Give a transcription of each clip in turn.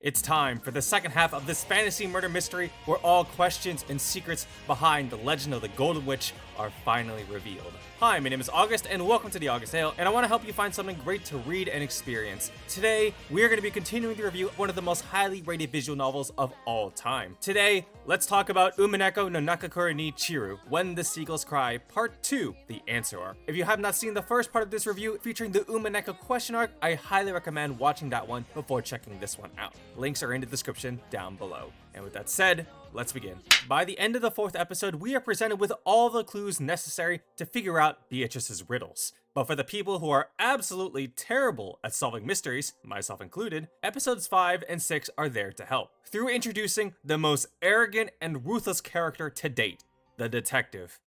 It's time for the second half of this fantasy murder mystery where all questions and secrets behind the legend of the Golden Witch are finally revealed. Hi, my name is August and welcome to the August Tale, and I want to help you find something great to read and experience. Today, we are going to be continuing the review of one of the most highly rated visual novels of all time. Today, let's talk about Umineko no Naka Koro ni Chiru, When the Seagulls Cry, Part 2, The Answer Arc. If you have not seen the first part of this review featuring the Umineko question arc, I highly recommend watching that one before checking this one out. Links are in the description down below. And with that said, let's begin. By the end of the fourth episode, we are presented with all the clues necessary to figure out Beatrice's riddles. But for the people who are absolutely terrible at solving mysteries, myself included, episodes 5 and 6 are there to help, through introducing the most arrogant and ruthless character to date, the detective.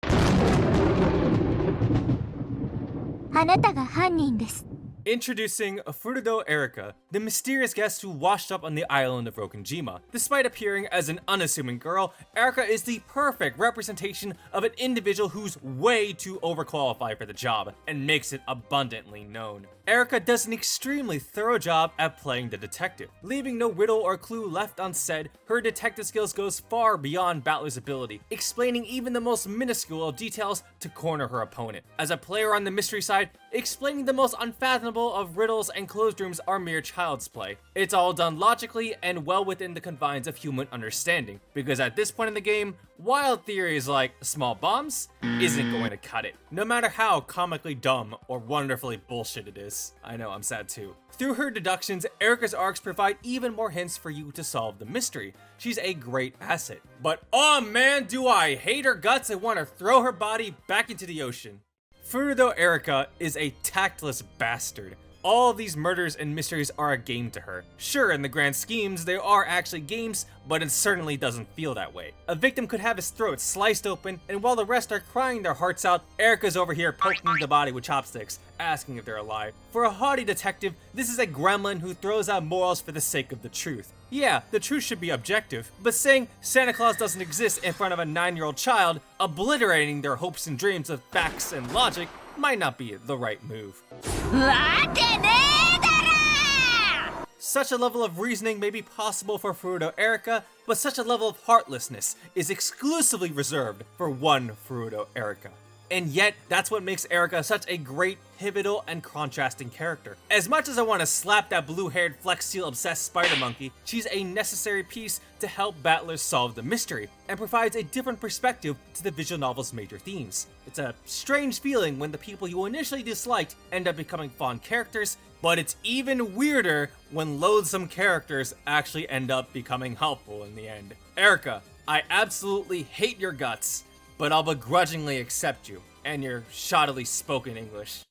あなたが犯人です。 Introducing Furudo Erika, the mysterious guest who washed up on the island of Rokenjima. Despite appearing as an unassuming girl, Erika is the perfect representation of an individual who's way too overqualified for the job, and makes it abundantly known. Erika does an extremely thorough job at playing the detective. Leaving no riddle or clue left unsaid, her detective skills goes far beyond Battler's ability, explaining even the most minuscule of details to corner her opponent. As a player on the mystery side, explaining the most unfathomable of riddles and closed rooms are mere child's play. It's all done logically and well within the confines of human understanding, because at this point in the game, wild theories like small bombs isn't going to cut it, no matter how comically dumb or wonderfully bullshit it is. I know, I'm sad too. Through her deductions, Erika's arcs provide even more hints for you to solve the mystery. She's a great asset. But oh man, do I hate her guts and want to throw her body back into the ocean. Furudo Erika is a tactless bastard. All of these murders and mysteries are a game to her. Sure, in the grand schemes, they are actually games, but it certainly doesn't feel that way. A victim could have his throat sliced open, and while the rest are crying their hearts out, Erika's over here poking the body with chopsticks, asking if they're alive. For a haughty detective, this is a gremlin who throws out morals for the sake of the truth. Yeah, the truth should be objective, but saying Santa Claus doesn't exist in front of a 9-year-old child, obliterating their hopes and dreams with facts and logic, might not be the right move. Such a level of reasoning may be possible for Furudo Erika, but such a level of heartlessness is exclusively reserved for one Furudo Erika. And yet, that's what makes Erika such a great, pivotal, and contrasting character. As much as I want to slap that blue-haired Flex Seal-obsessed spider monkey, she's a necessary piece to help battlers solve the mystery, and provides a different perspective to the visual novel's major themes. It's a strange feeling when the people you initially disliked end up becoming fond characters, but it's even weirder when loathsome characters actually end up becoming helpful in the end. Erika, I absolutely hate your guts, but I'll begrudgingly accept you, and your shoddily spoken English.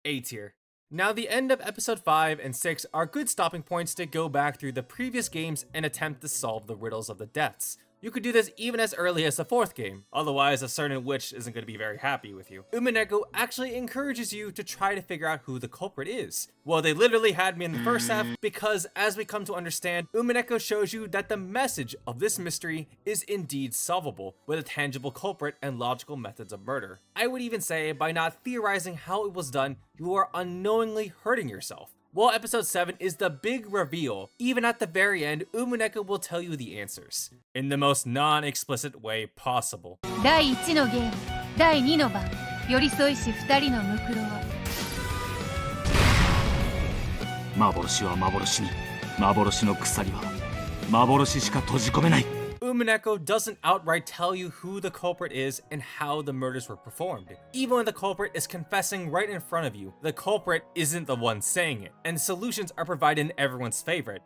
A tier. Now, the end of episode 5 and 6 are good stopping points to go back through the previous games and attempt to solve the riddles of the deaths. You could do this even as early as the 4th game, otherwise a certain witch isn't going to be very happy with you. Umineko actually encourages you to try to figure out who the culprit is. Well, they literally had me in the first half, because as we come to understand, Umineko shows you that the message of this mystery is indeed solvable, with a tangible culprit and logical methods of murder. I would even say, by not theorizing how it was done, you are unknowingly hurting yourself. While episode 7 is the big reveal, even at the very end, Umineko will tell you the answers, in the most non-explicit way possible. 第1のゲーム、第2の番、寄り添いし2人のムクロは幻は幻に、幻の鎖は幻しか閉じ込めない。 Umineko doesn't outright tell you who the culprit is and how the murders were performed. Even when the culprit is confessing right in front of you, the culprit isn't the one saying it, and solutions are provided in everyone's favorite: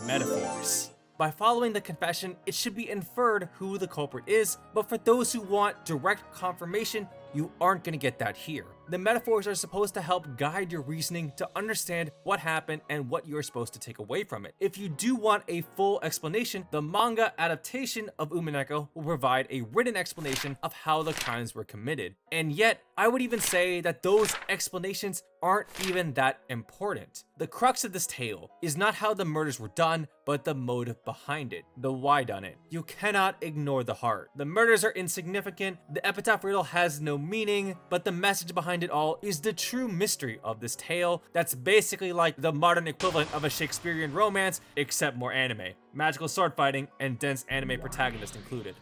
metaphors. By following the confession, it should be inferred who the culprit is, but for those who want direct confirmation, you aren't going to get that here. The metaphors are supposed to help guide your reasoning to understand what happened and what you're supposed to take away from it. If you do want a full explanation, the manga adaptation of Umineko will provide a written explanation of how the crimes were committed. And yet, I would even say that those explanations aren't even that important. The crux of this tale is not how the murders were done, but the motive behind it, the why done it. You cannot ignore the heart. The murders are insignificant, the epitaph riddle has no meaning, but the message behind it all is the true mystery of this tale that's basically like the modern equivalent of a Shakespearean romance, except more anime. Magical sword fighting and dense anime protagonist included.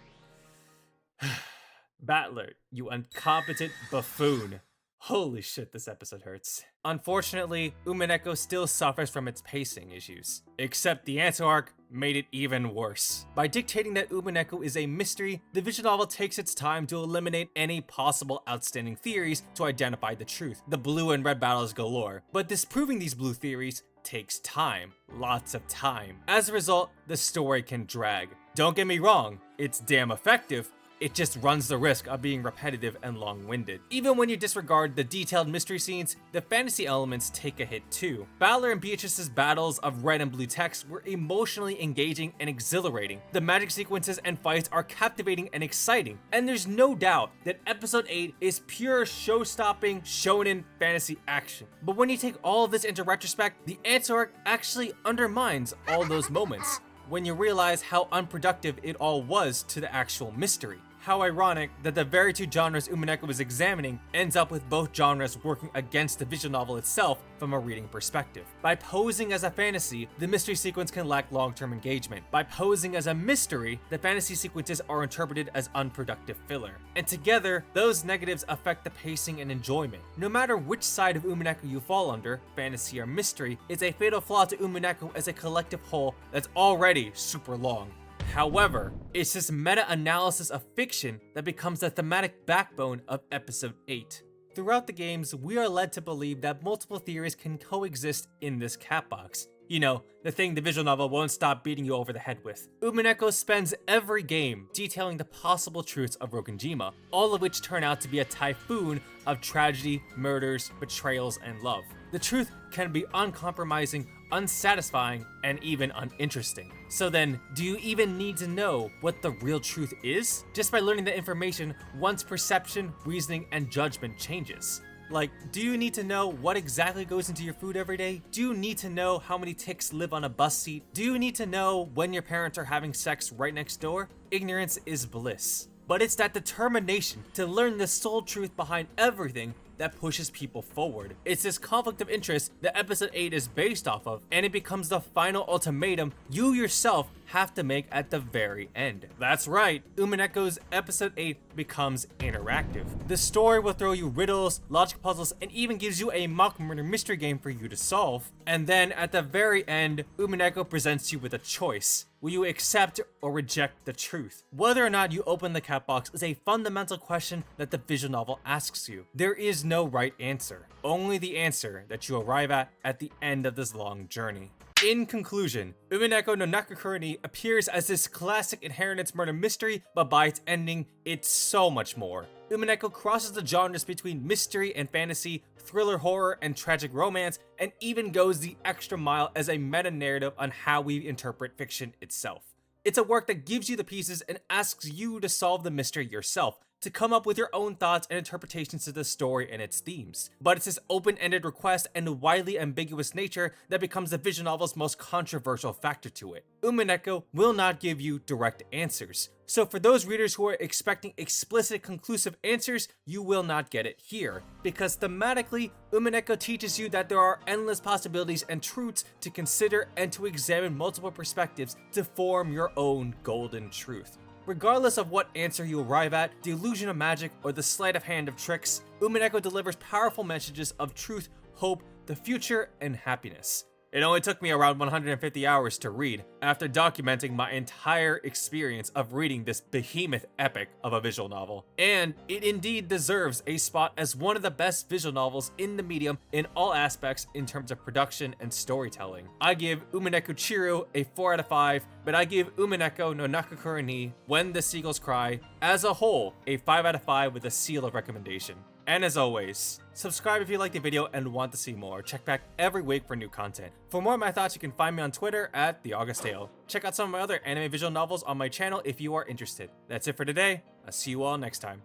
Battler, you incompetent buffoon. Holy shit, this episode hurts. Unfortunately, Umineko still suffers from its pacing issues. Except the Anto arc made it even worse. By dictating that Umineko is a mystery, the visual novel takes its time to eliminate any possible outstanding theories to identify the truth. The blue and red battles galore. But disproving these blue theories takes time. Lots of time. As a result, the story can drag. Don't get me wrong, it's damn effective. It just runs the risk of being repetitive and long-winded. Even when you disregard the detailed mystery scenes, the fantasy elements take a hit too. Balor and Beatrice's battles of red and blue text were emotionally engaging and exhilarating. The magic sequences and fights are captivating and exciting, and there's no doubt that episode 8 is pure show-stopping shonen fantasy action. But when you take all of this into retrospect, the Anto arc actually undermines all those moments when you realize how unproductive it all was to the actual mystery. How ironic that the very two genres Umineko was examining ends up with both genres working against the visual novel itself from a reading perspective. By posing as a fantasy, the mystery sequence can lack long-term engagement. By posing as a mystery, the fantasy sequences are interpreted as unproductive filler. And together, those negatives affect the pacing and enjoyment. No matter which side of Umineko you fall under, fantasy or mystery, it's a fatal flaw to Umineko as a collective whole that's already super long. However, it's this meta-analysis of fiction that becomes the thematic backbone of episode 8. Throughout the games, we are led to believe that multiple theories can coexist in this cat box. You know, the thing the visual novel won't stop beating you over the head with. Umineko spends every game detailing the possible truths of Rokunjima, all of which turn out to be a typhoon of tragedy, murders, betrayals, and love. The truth can be uncompromising, unsatisfying, and even uninteresting. So then, do you even need to know what the real truth is? Just by learning the information, one's perception, reasoning, and judgment changes. Like, do you need to know what exactly goes into your food every day? Do you need to know how many ticks live on a bus seat? Do you need to know when your parents are having sex right next door? Ignorance is bliss. But it's that determination to learn the sole truth behind everything that pushes people forward. It's this conflict of interest that episode 8 is based off of, and it becomes the final ultimatum you yourself have to make at the very end. That's right, Umineko's episode 8 becomes interactive. The story will throw you riddles, logic puzzles, and even gives you a mock murder mystery game for you to solve. And then at the very end, Umineko presents you with a choice. Will you accept or reject the truth? Whether or not you open the cat box is a fundamental question that the visual novel asks you. There is no right answer, only the answer that you arrive at the end of this long journey. In conclusion, Umineko no Naka Koro appears as this classic inheritance murder mystery, but by its ending, it's so much more. Umineko crosses the genres between mystery and fantasy, thriller horror and tragic romance, and even goes the extra mile as a meta-narrative on how we interpret fiction itself. It's a work that gives you the pieces and asks you to solve the mystery yourself, to come up with your own thoughts and interpretations of the story and its themes. But it's this open-ended request and widely ambiguous nature that becomes the visual novel's most controversial factor to it. Umineko will not give you direct answers. So for those readers who are expecting explicit, conclusive answers, you will not get it here. Because thematically, Umineko teaches you that there are endless possibilities and truths to consider and to examine multiple perspectives to form your own golden truth. Regardless of what answer you arrive at, the illusion of magic, or the sleight of hand of tricks, Umineko delivers powerful messages of truth, hope, the future, and happiness. It only took me around 150 hours to read, after documenting my entire experience of reading this behemoth epic of a visual novel. And it indeed deserves a spot as one of the best visual novels in the medium in all aspects in terms of production and storytelling. I give Umineko Chiru a 4 out of 5, but I give Umineko no Naka Koro When the Seagulls Cry as a whole a 5 out of 5 with a seal of recommendation. And as always, subscribe if you liked the video and want to see more. Check back every week for new content. For more of my thoughts, you can find me on Twitter at TheAugustTale. Check out some of my other anime visual novels on my channel if you are interested. That's it for today. I'll see you all next time.